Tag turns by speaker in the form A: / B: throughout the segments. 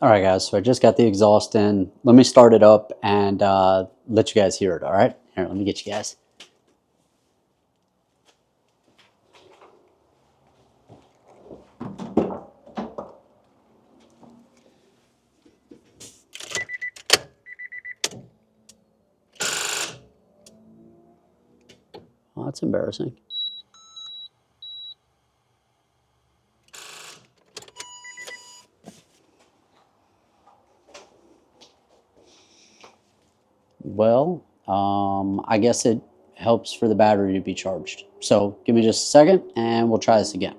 A: All right, guys, so I just got the exhaust in. Let me start it up and let you guys hear it, all right? Here, let me get you guys. Well, that's embarrassing. Well, I guess it helps for the battery to be charged. So give me just a second and we'll try this again.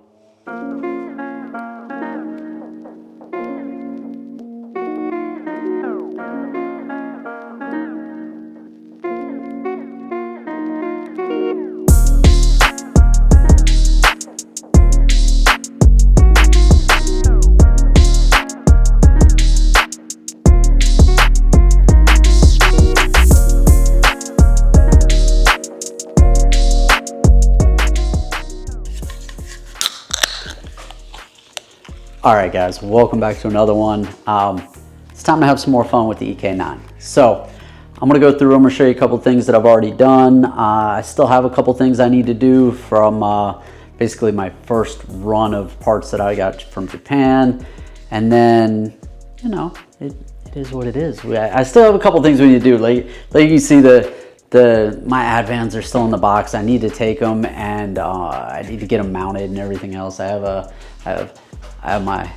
A: All right, guys, welcome back to another one. It's time to have some more fun with the EK9. So I'm gonna go through, I'm gonna show you a couple things that I've already done. I still have a couple things I need to do from basically my first run of parts that I got from Japan. And then, you know, it is what it is. I still have a couple things we need to do. Like you can see my Advans are still in the box. I need to take them and I need to get them mounted and everything else. I have my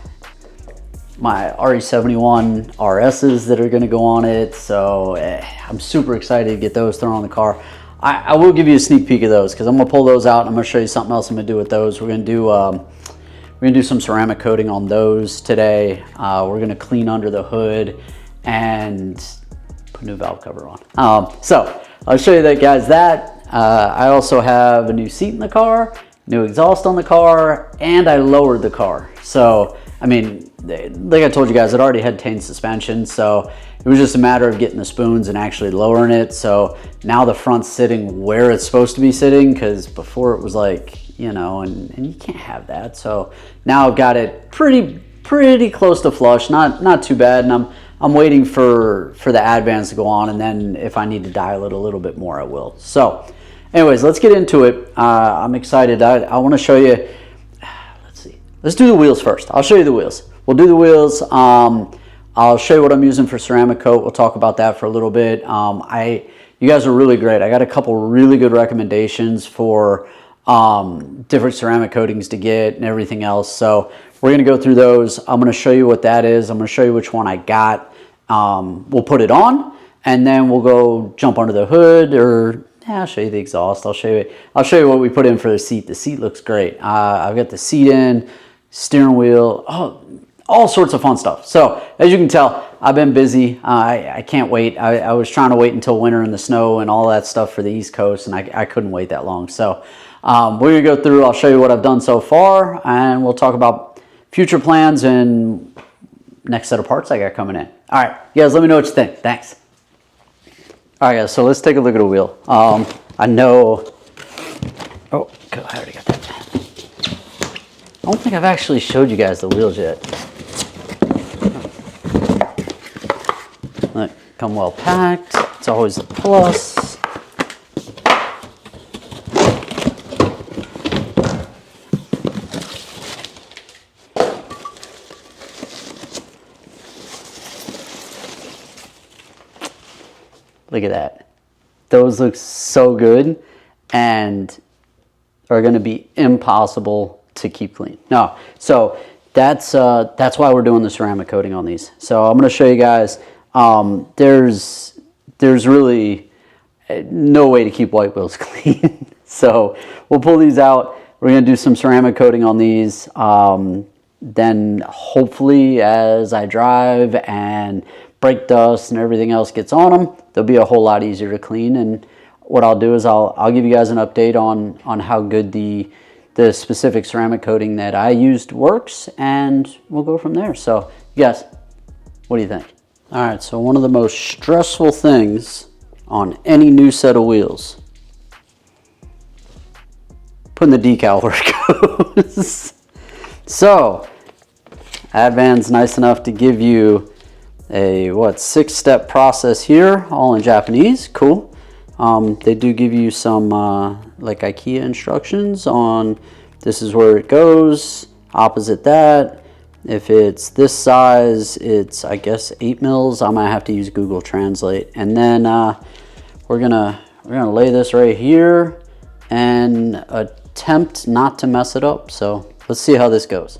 A: RE71 RSs that are going to go on it, so I'm super excited to get those thrown on the car. I will give you a sneak peek of those because I'm going to pull those out and I'm going to show you something else I'm going to do with those. We're going to do some ceramic coating on those today. We're going to clean under the hood and put a new valve cover on. So I'll show you that, guys. I also have a new seat in the car, new exhaust on the car, and I lowered the car. So, I mean, like I told you guys, it already had tank suspension, so it was just a matter of getting the spoons and actually lowering it. So now the front's sitting where it's supposed to be sitting, because before it was like, you know, and you can't have that. So now I've got it pretty close to flush, not too bad, and I'm waiting for the Advans to go on, and then if I need to dial it a little bit more, I will. So anyways, let's get into it. I'm excited. I want to show you. Let's see. Let's do the wheels first. I'll show you the wheels. We'll do the wheels. I'll show you what I'm using for ceramic coat. We'll talk about that for a little bit. You guys are really great. I got a couple really good recommendations for different ceramic coatings to get and everything else. So we're going to go through those. I'm going to show you what that is. I'm going to show you which one I got. We'll put it on, and then we'll go jump under the hood, or yeah, I'll show you the exhaust. I'll show you what we put in for the seat. The seat looks great. I've got the seat in, steering wheel, all sorts of fun stuff. So as you can tell, I've been busy. I can't wait. I was trying to wait until winter and the snow and all that stuff for the East Coast, and I couldn't wait that long. So we're gonna go through. I'll show you what I've done so far, and we'll talk about future plans and next set of parts I got coming in. All right, you guys, let me know what you think. Thanks. All right, guys, so let's take a look at a wheel. I know, oh, God, I already got that. I don't think I've actually showed you guys the wheels yet. Look, come well packed. It's always a plus. Look at that. Those look so good and are going to be impossible to keep clean. No, so that's why we're doing the ceramic coating on these. So I'm going to show you guys. There's really no way to keep white wheels clean. So we'll pull these out. We're going to do some ceramic coating on these. Then hopefully as I drive and brake dust and everything else gets on them, they'll be a whole lot easier to clean. And what I'll do is I'll give you guys an update on how good the specific ceramic coating that I used works, and we'll go from there. So you guys, what do you think? All right, so one of the most stressful things on any new set of wheels, putting the decal where it goes. So Advan's nice enough to give you a 6-step process here, all in Japanese. Cool. They do give you some like IKEA instructions on this is where it goes, opposite that. If it's this size, it's I guess 8 mils. I might have to use Google Translate. And then we're gonna lay this right here and attempt not to mess it up. So let's see how this goes.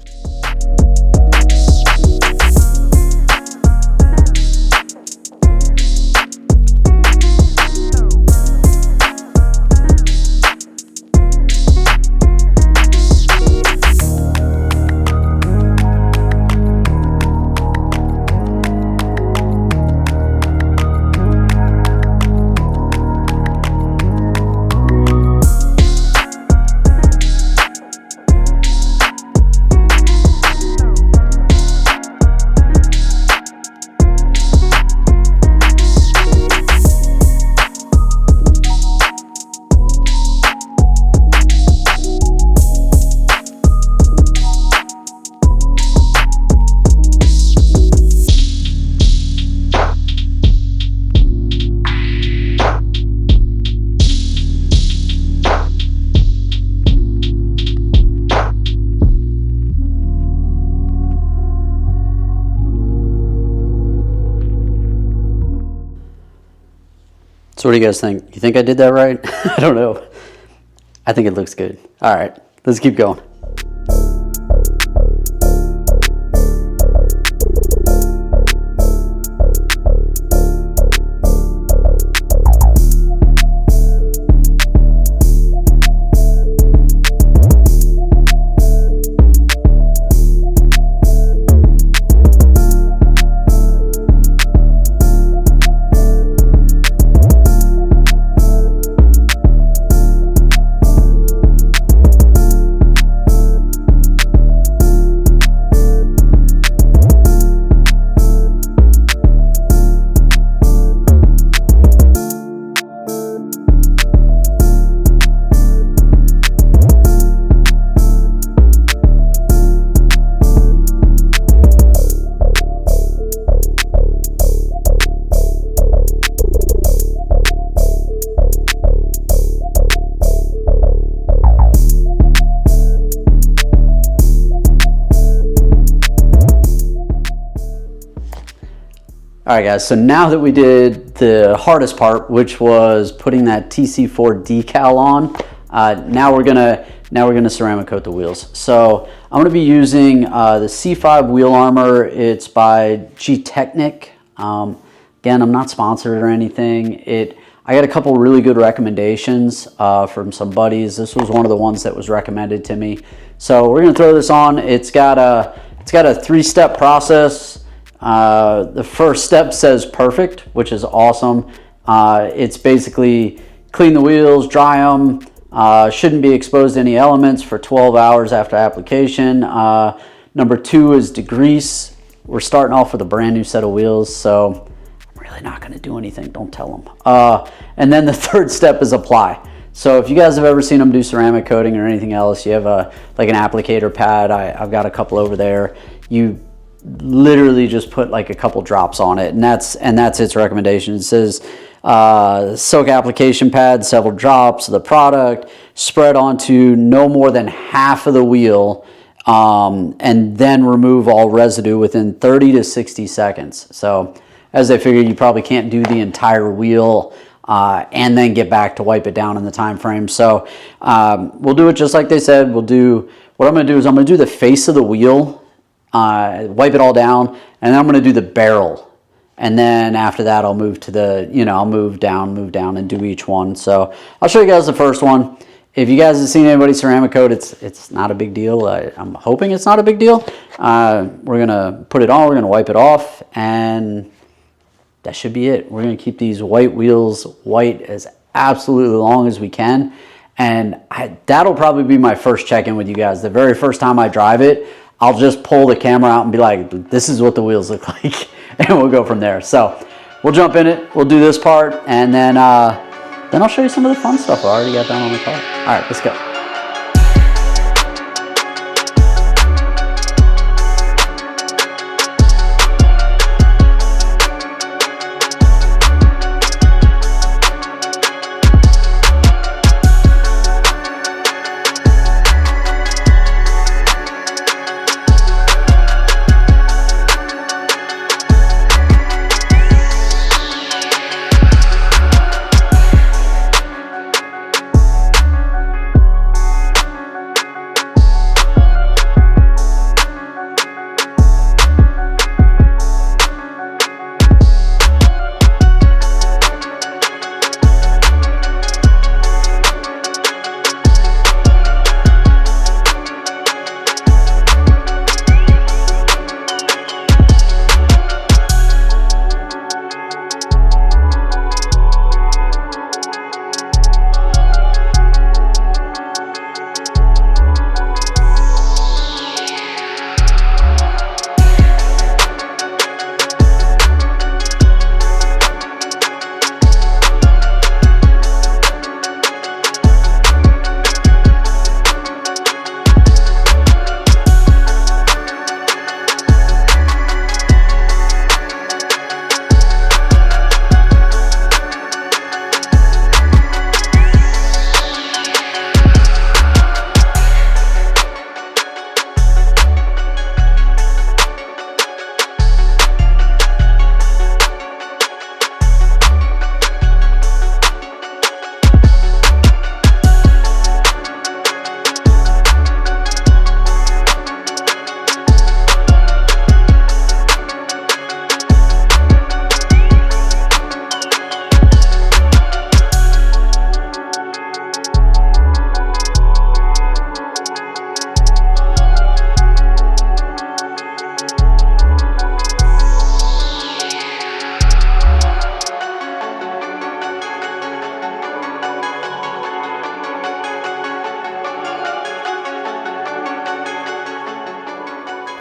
A: So what do you guys think? You think I did that right? I don't know. I think it looks good. All right, let's keep going. All right, guys, so now that we did the hardest part, which was putting that TC4 decal on, now we're gonna ceramic coat the wheels. So I'm gonna be using the C5 wheel armor. It's by G-Technic. Again, I'm not sponsored or anything. I got a couple really good recommendations from some buddies. This was one of the ones that was recommended to me. So we're gonna throw this on. It's got a 3-step process. The first step says perfect, which is awesome. It's basically clean the wheels, dry them, shouldn't be exposed to any elements for 12 hours after application. Number 2 is degrease. We're starting off with a brand new set of wheels, so I'm really not going to do anything. Don't tell them. And then the 3rd step is apply. So if you guys have ever seen them do ceramic coating or anything else, you have like an applicator pad. I've got a couple over there. You literally just put like a couple drops on it, and that's its recommendation. It says soak application pad, several drops of the product, spread onto no more than half of the wheel, and then remove all residue within 30 to 60 seconds. So as I figured, you probably can't do the entire wheel and then get back to wipe it down in the time frame. So we'll do it just like they said. What I'm going to do is I'm going to do the face of the wheel, wipe it all down, and then I'm going to do the barrel. And then after that, I'll move to the, I'll move down and do each one. So I'll show you guys the first one. If you guys have seen anybody ceramic coat, it's not a big deal. I'm hoping it's not a big deal. We're going to put it on, we're going to wipe it off, and that should be it. We're going to keep these white wheels white as absolutely long as we can. And that'll probably be my first check-in with you guys. The very first time I drive it, I'll just pull the camera out and be like, this is what the wheels look like, and we'll go from there. So we'll jump in it, we'll do this part, and then I'll show you some of the fun stuff I already got done on the car. All right, let's go.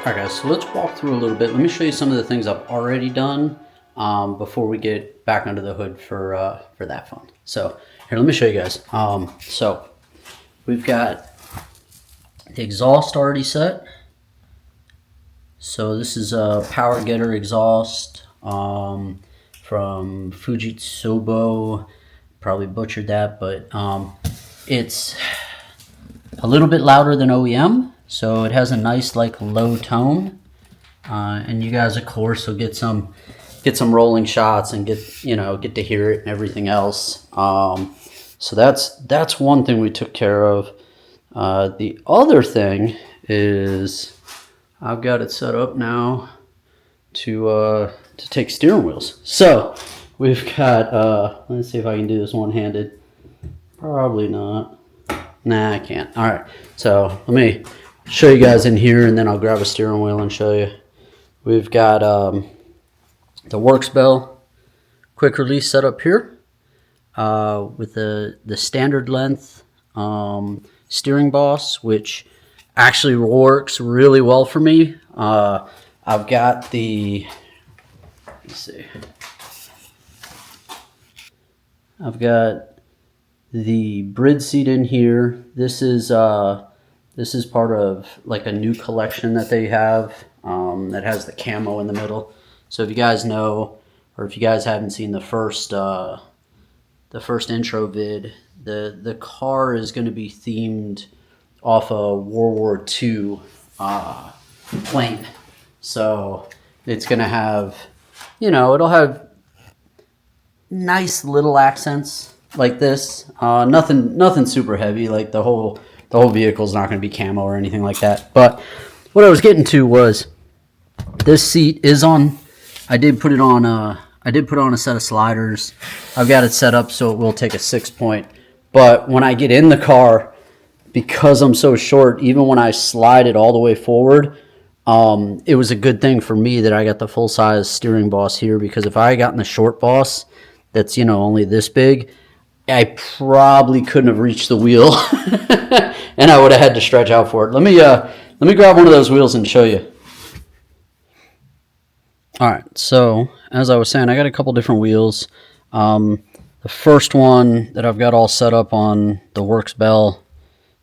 A: Alright guys, so let's walk through a little bit. Let me show you some of the things I've already done before we get back under the hood for that fun. So here, let me show you guys. So we've got the exhaust already set. So this is a power getter exhaust from Fujitsubo. Probably butchered that, but it's a little bit louder than OEM. So it has a nice like low tone, and you guys of course will get some rolling shots and get to hear it and everything else. So that's one thing we took care of. The other thing is I've got it set up now to take steering wheels. So we've got let's see if I can do this one-handed. Probably not. Nah, I can't. All right, so let me show you guys in here, and then I'll grab a steering wheel and show you. We've got the Works Bell quick release set up here with the standard length steering boss, which actually works really well for me. I've got the, let's see, I've got the bridge seat in here. This is part of like a new collection that they have that has the camo in the middle. So if you guys know, or if you guys haven't seen the first intro vid, the car is going to be themed off a World War II plane. So it's going to have, it'll have nice little accents like this. Nothing super heavy. Like the whole vehicle is not going to be camo or anything like that. But what I was getting to was this seat is on. I did put on a set of sliders. I've got it set up so it will take a 6-point. But when I get in the car, because I'm so short, even when I slide it all the way forward, it was a good thing for me that I got the full size steering boss here, because if I had gotten the short boss that's only this big, I probably couldn't have reached the wheel and I would have had to stretch out for it. Let me grab one of those wheels and show you. All right, so as I was saying, I got a couple different wheels. The first one that I've got all set up on the Works Bell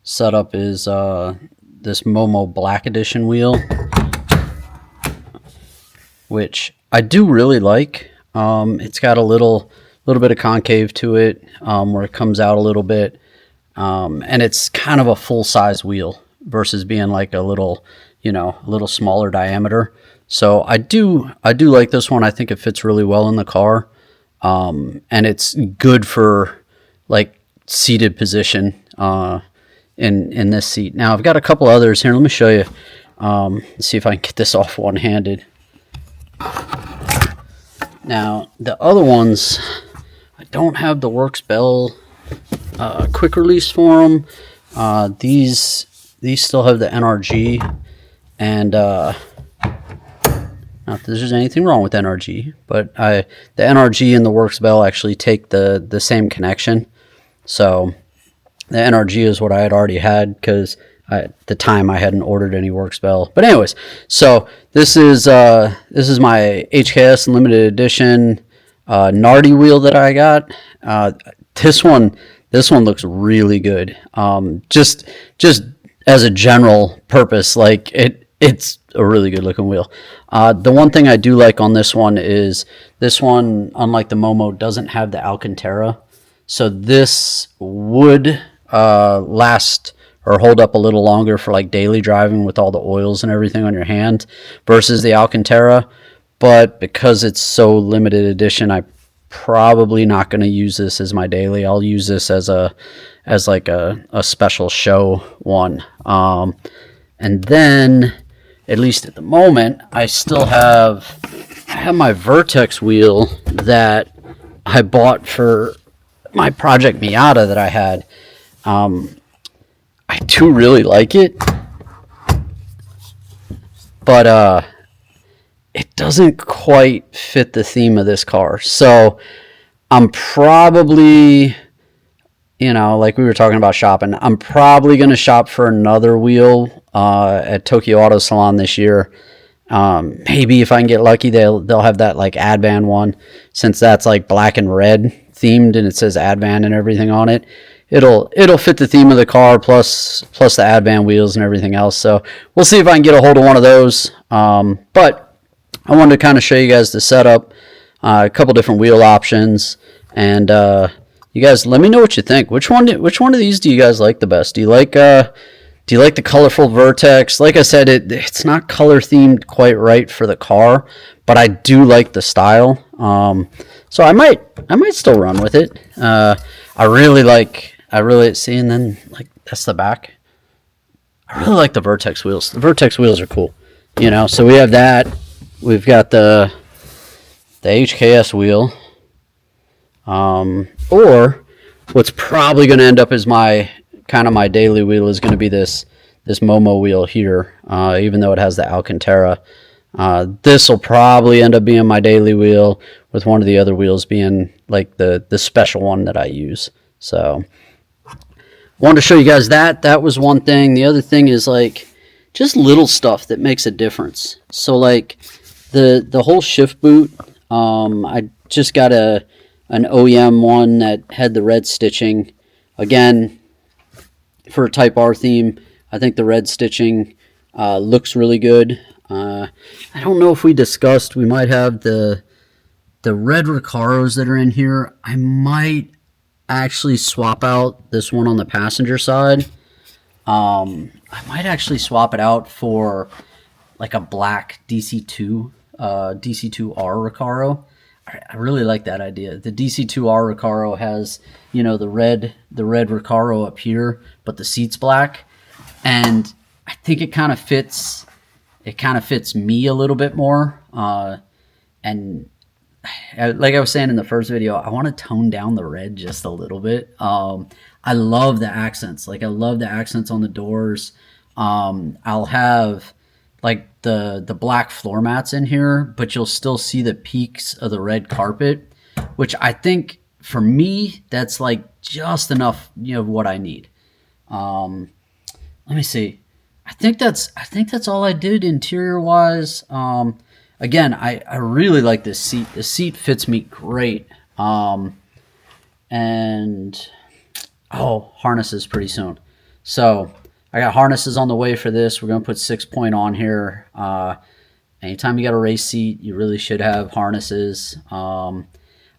A: setup is this Momo Black Edition wheel, which I do really like. It's got a little bit of concave to it, where it comes out a little bit, and it's kind of a full size wheel versus being like a little smaller diameter. So I do like this one. I think it fits really well in the car, and it's good for like seated position in this seat. Now I've got a couple others here. Let me show you. Let's see if I can get this off one-handed. Now the other ones, I don't have the Works Bell quick release for them. These still have the NRG, and not that there's anything wrong with NRG, but the NRG and the Works Bell actually take the same connection. So the NRG is what I had already had, because at the time I hadn't ordered any Works Bell. But anyways, so this is my HKS limited edition Nardi wheel that I got. This one looks really good. Just as a general purpose, like it's a really good looking wheel. The one thing I do like on this one is this one, unlike the Momo, doesn't have the Alcantara. So this would last or hold up a little longer for like daily driving with all the oils and everything on your hand versus the Alcantara. But because it's so limited edition, I'm probably not going to use this as my daily. I'll use this as like a special show one. And then, at least at the moment, I have my Vertex wheel that I bought for my Project Miata that I had. I do really like it, but it doesn't quite fit the theme of this car. So I'm probably, you know, like we were talking about shopping, I'm probably going to shop for another wheel at Tokyo Auto Salon this year. Maybe if I can get lucky, they'll have that like Advan one, since that's like black and red themed and it says Advan and everything on it. It'll fit the theme of the car plus the Advan wheels and everything else. So we'll see if I can get a hold of one of those. But I wanted to kind of show you guys the setup, a couple different wheel options, and you guys let me know what you think. Which one of these do you guys like the best? Do you like the colorful Vertex? Like I said, it's not color themed quite right for the car, but I do like the style. So I might still run with it. I really see, and then like that's the back. I really like the Vertex wheels. The Vertex wheels are cool. You know, so we have that. We've got the HKS wheel. Or what's probably going to end up as my daily wheel is going to be this Momo wheel here, even though it has the Alcantara. This will probably end up being my daily wheel, with one of the other wheels being like the special one that I use. So wanted to show you guys that. That was one thing. The other thing is like just little stuff that makes a difference. So like the whole shift boot, I just got an OEM one that had the red stitching. Again, for a Type R theme, I think the red stitching looks really good. I don't know if we discussed, we might have the red Recaros that are in here. I might actually swap out this one on the passenger side. I might actually swap it out for like a black DC2R Recaro. I really like that idea. The DC2R Recaro has, you know, the red Recaro up here, but the seat's black, and I think it kind of fits me a little bit more. And like I was saying in the first video, I want to tone down the red just a little bit. I love the accents. Like I love the accents on the doors. I'll have like the black floor mats in here, but you'll still see the peaks of the red carpet, which I think for me, that's like just enough, you know, what I need. Let me see. I think that's all I did interior wise. Again, I really like this seat. The seat fits me great. And harnesses pretty soon. So I got harnesses on the way for this. We're gonna put 6-point on here. Anytime you got a race seat, you really should have harnesses. I'm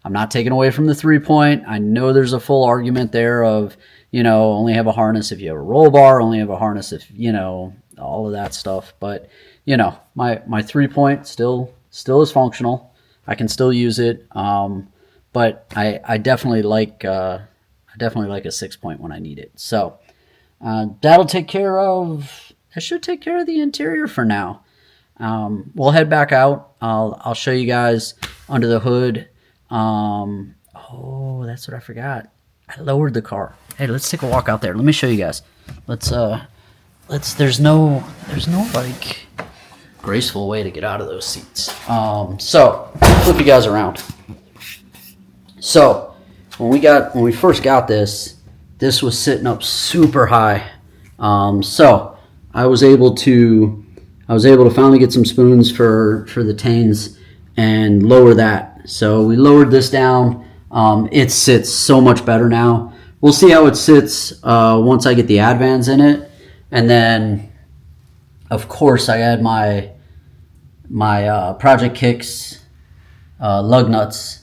A: not taking away from the 3-point. I know there's a full argument there of, you know, only have a harness if you have a roll bar, only have a harness if, you know, all of that stuff. But, you know, my 3-point still is functional. I can still use it. But I definitely like a 6-point when I need it. So that should take care of the interior for now. We'll head back out. I'll show you guys under the hood. Oh, that's what I forgot. I lowered the car. Hey, let's take a walk out there. Let me show you guys. There's no like graceful way to get out of those seats. So flip you guys around. So when we first got this was sitting up super high. So I was able to finally get some spoons for the Tanes and lower that. So we lowered this down. It sits so much better now. We'll see how it sits once I get the Advans in it. And then, of course, I had my Project Kicks lug nuts,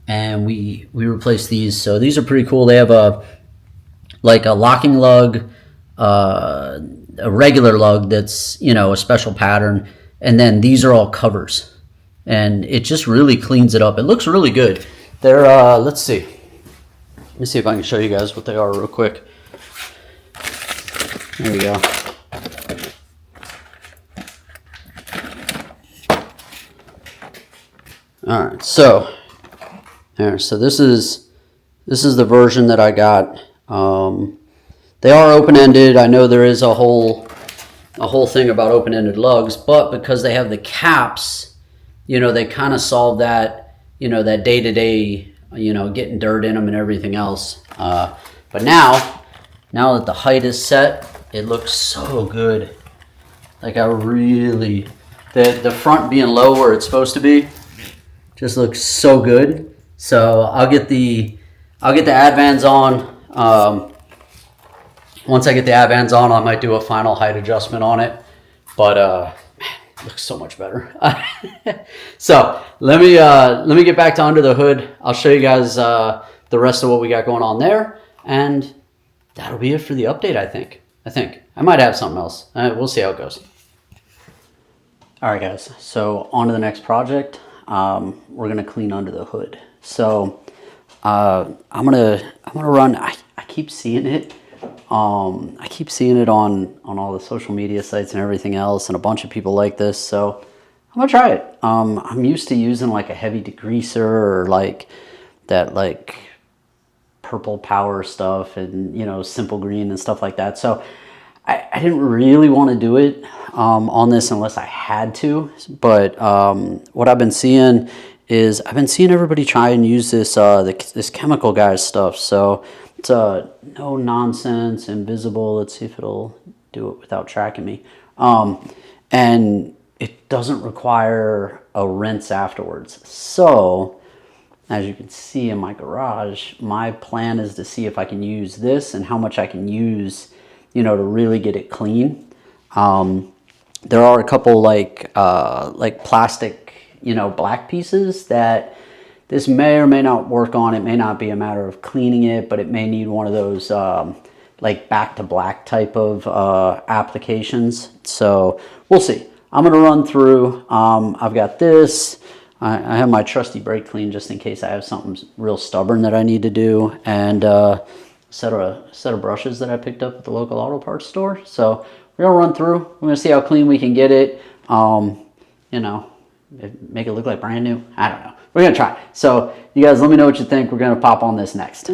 A: and we replaced these. So these are pretty cool. They have a locking lug, a regular lug that's, you know, a special pattern, and then these are all covers, and it just really cleans it up. It looks really good. They're let's see. Let me see if I can show you guys what they are real quick. There we go. All right, so there. So this is the version that I got. They are open-ended. I know there is a whole thing about open-ended lugs, but because they have the caps, you know, they kind of solve that, you know, that day-to-day you know, getting dirt in them and everything else. But now that the height is set, it looks so good. Like I really, the front being low where it's supposed to be, just looks so good. So I'll get the Advans on. Once I get the Advans on, I might do a final height adjustment on it. But man, it looks so much better. So let me get back to under the hood. I'll show you guys the rest of what we got going on there, and that'll be it for the update. I think I might have something else. We'll see how it goes. All right, guys. So on to the next project. We're gonna clean under the hood. So I'm gonna run. I keep seeing it. I keep seeing it on all the social media sites and everything else, and a bunch of people like this. So I'm gonna try it. I'm used to using like a heavy degreaser or like that like purple power stuff, and you know, simple green and stuff like that. So I didn't really want to do it on this unless I had to. But what I've been seeing is everybody try and use this this Chemical Guys stuff. So it's no nonsense, invisible. Let's see if it'll do it without tracking me. And it doesn't require a rinse afterwards. So as you can see in my garage, my plan is to see if I can use this and how much I can use, you know, to really get it clean. There are a couple like plastic, you know, black pieces that this may or may not work on. It may not be a matter of cleaning it, but it may need one of those like back to black type of applications. So we'll see. I'm gonna run through. I've got this. I have my trusty brake clean just in case I have something real stubborn that I need to do, and set of brushes that I picked up at the local auto parts store. So we're gonna run through. We're gonna see how clean we can get it. You know, make it look like brand new. I don't know. We're gonna try. So you guys, let me know what you think. We're gonna pop on this next.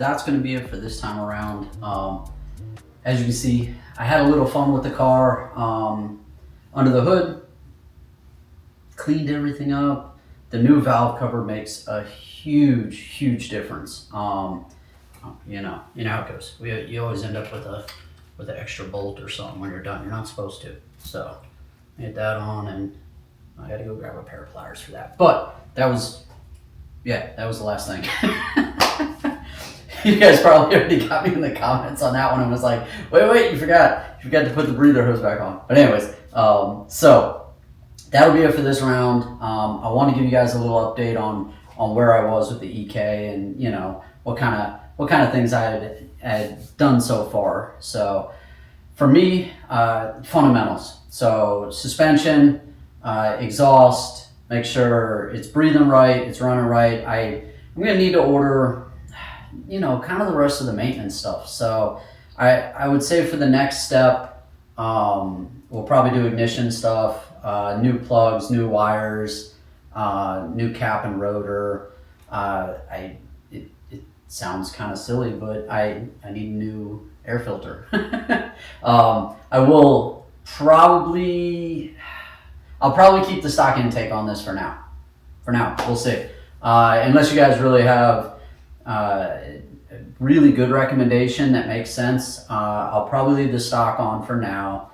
A: that's going to be it for this time around. As you can see, I had a little fun with the car. Under the hood, cleaned everything up. The new valve cover makes a huge difference. You know how it goes. You always end up with an extra bolt or something when you're done. You're not supposed to. So get that on, and I had to go grab a pair of pliers for that. But that was the last thing. You guys probably already got me in the comments on that one and was like, wait, you forgot to put the breather hose back on. But anyways, so that'll be it for this round. I want to give you guys a little update on where I was with the EK, and you know what kind of things I had done so far. So for me, fundamentals. So suspension, exhaust, make sure it's breathing right, it's running right. I'm gonna need to order, you know, kind of the rest of the maintenance stuff. So I would say for the next step, we'll probably do ignition stuff, new plugs, new wires, new cap and rotor. It sounds kind of silly, but I need a new air filter. I'll probably keep the stock intake on this for now. We'll see. Unless you guys really have a really good recommendation that makes sense, I'll probably leave the stock on for now.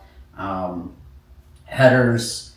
A: Headers,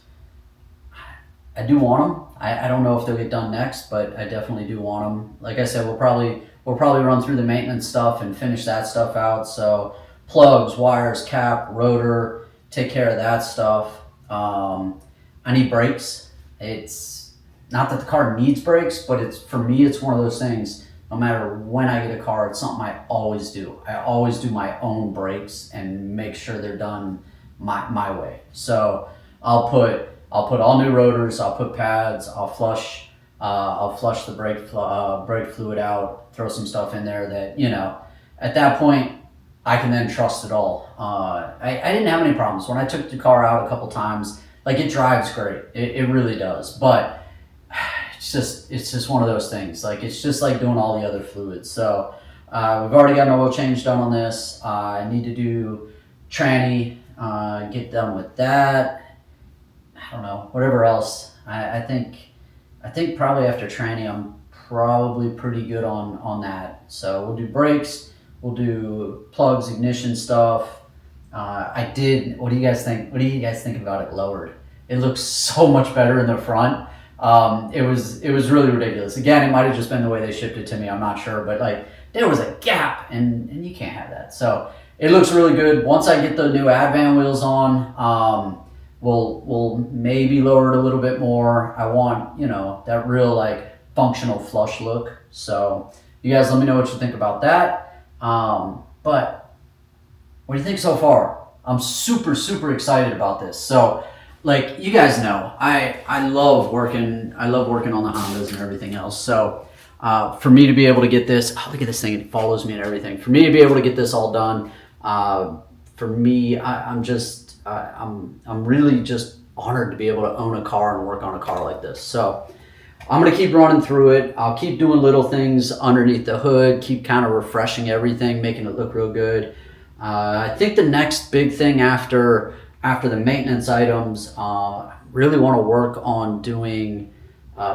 A: I do want them. I don't know if they'll get done next, but I definitely do want them. Like I said, we'll probably run through the maintenance stuff and finish that stuff out. So plugs, wires, cap, rotor, take care of that stuff. I need brakes. It's not that the car needs brakes, but for me, it's one of those things. No matter when I get a car, it's something I always do. I always do my own brakes and make sure they're done my way. So I'll put all new rotors. I'll put pads. I'll flush the brake fluid out. Throw some stuff in there that, you know, at that point I can then trust it all. I didn't have any problems when I took the car out a couple times. Like, it drives great. It really does. But it's just one of those things. Like, it's just like doing all the other fluids. So we've already got an oil change done on this. I need to do tranny, get done with that. I don't know, whatever else. I think probably after tranny, I'm probably pretty good on that. So we'll do brakes, we'll do plugs, ignition stuff. What do you guys think? What do you guys think about it lowered? It looks so much better in the front. It was really ridiculous. Again, it might have just been the way they shipped it to me. I'm not sure, but like, there was a gap, and you can't have that. So it looks really good. Once I get the new Advan wheels on, we'll maybe lower it a little bit more. I want, you know, that real like functional flush look. So you guys let me know what you think about that. But what do you think so far? I'm super excited about this. So, like, you guys know, I love working on the Hondas and everything else. So for me to be able to get this, oh, look at this thing, it follows me and everything. For me to be able to get this all done, for me, I'm really just honored to be able to own a car and work on a car like this. So I'm going to keep running through it. I'll keep doing little things underneath the hood, keep kind of refreshing everything, making it look real good. I think the next big thing after the maintenance items, really want to work on doing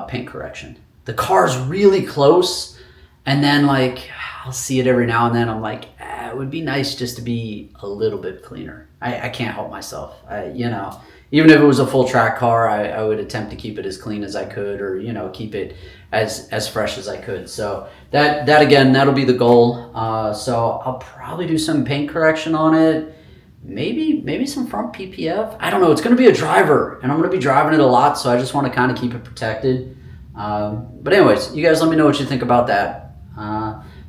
A: paint correction. The car's really close, and then like I'll see it every now and then. I'm like, it would be nice just to be a little bit cleaner. I can't help myself. You know, even if it was a full track car, I would attempt to keep it as clean as I could, or, you know, keep it as fresh as I could. So that again, that'll be the goal. So I'll probably do some paint correction on it. Maybe some front PPF. I don't know. It's going to be a driver, and I'm going to be driving it a lot, so I just want to kind of keep it protected. But anyways, you guys let me know what you think about that.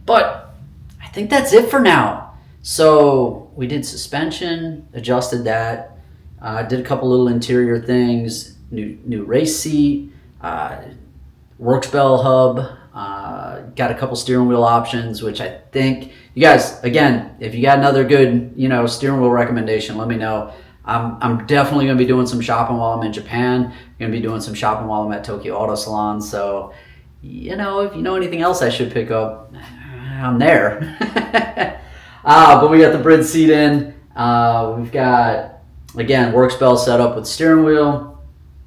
A: But I think that's it for now. So we did suspension, adjusted that, did a couple little interior things, new race seat, Works bell hub, got a couple steering wheel options, which I think you guys, again, if you got another good, you know, steering wheel recommendation, let me know. I'm definitely going to be doing some shopping while I'm in Japan. I'm going to be doing some shopping while I'm at Tokyo Auto Salon. So, you know, if you know anything else I should pick up, I'm there. But we got the Brid seat in. We've got, again, works bell set up with steering wheel.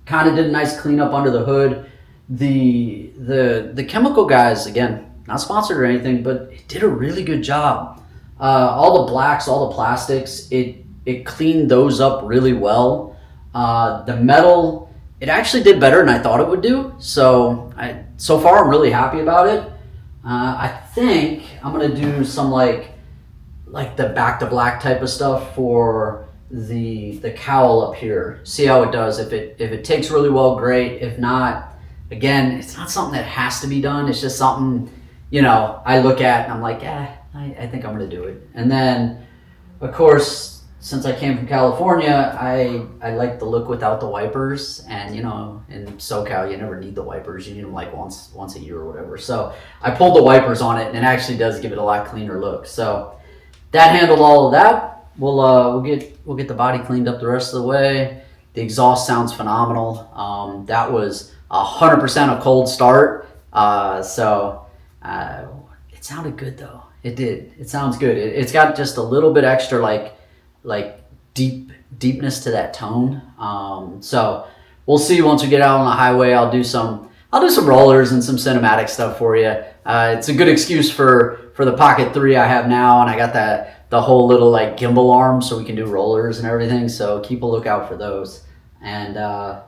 A: Kind of did a nice cleanup under the hood. The chemical guys, again, not sponsored or anything, but it did a really good job. All the blacks, all the plastics, it cleaned those up really well. The metal, it actually did better than I thought it would do. So far I'm really happy about it. I think I'm gonna do some like the back to black type of stuff for the cowl up here. See how it does. If it takes really well, great. If not, again, it's not something that has to be done. It's just something, you know, I look at and I'm like, I think I'm gonna do it. And then, of course, since I came from California, I like the look without the wipers. And you know, in SoCal, you never need the wipers. You need them like once a year or whatever. So I pulled the wipers on it, and it actually does give it a lot cleaner look. So that handled all of that. We'll get the body cleaned up the rest of the way. The exhaust sounds phenomenal. That was 100% a cold start. It sounded good though. It did. It sounds good. It's got just a little bit extra like deepness to that tone. So we'll see once we get out on the highway. I'll do some rollers and some cinematic stuff for you. It's a good excuse for the Pocket 3 I have now, and I got the whole little like gimbal arm so we can do rollers and everything. So keep a lookout for those. And I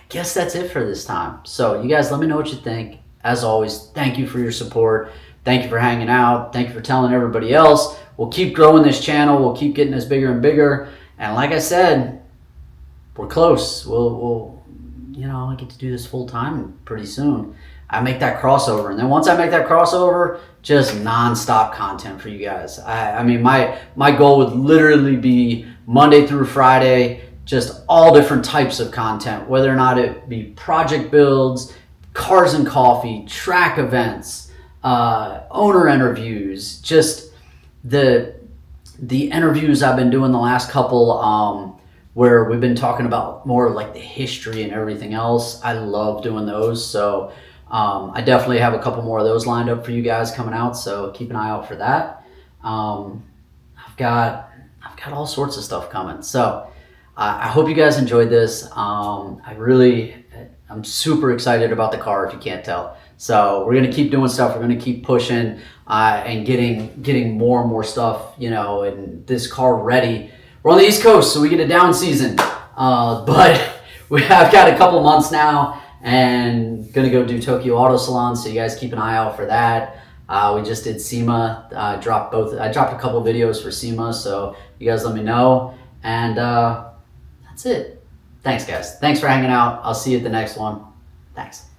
A: guess that's it for this time. So you guys, let me know what you think. As always, thank you for your support. Thank you for hanging out. Thank you for telling everybody else. We'll keep growing this channel. We'll keep getting this bigger and bigger. And like I said, we're close. We'll you know, I get to do this full time pretty soon. I make that crossover. And then once I make that crossover, just nonstop content for you guys. I mean, my goal would literally be Monday through Friday, just all different types of content, whether or not it be project builds, cars and coffee, track events, owner interviews, just the interviews I've been doing the last couple, where we've been talking about more like the history and everything else. I love doing those. So I definitely have a couple more of those lined up for you guys coming out. So keep an eye out for that. I've got all sorts of stuff coming. So I hope you guys enjoyed this. I'm super excited about the car, if you can't tell. So we're gonna keep doing stuff. We're gonna keep pushing and getting more and more stuff, you know, and this car ready. We're on the East Coast, so we get a down season. But I've got a couple months now, and gonna go do Tokyo Auto Salon. So you guys keep an eye out for that. We just did SEMA. I dropped a couple videos for SEMA, so you guys let me know. And that's it. Thanks, guys. Thanks for hanging out. I'll see you at the next one. Thanks.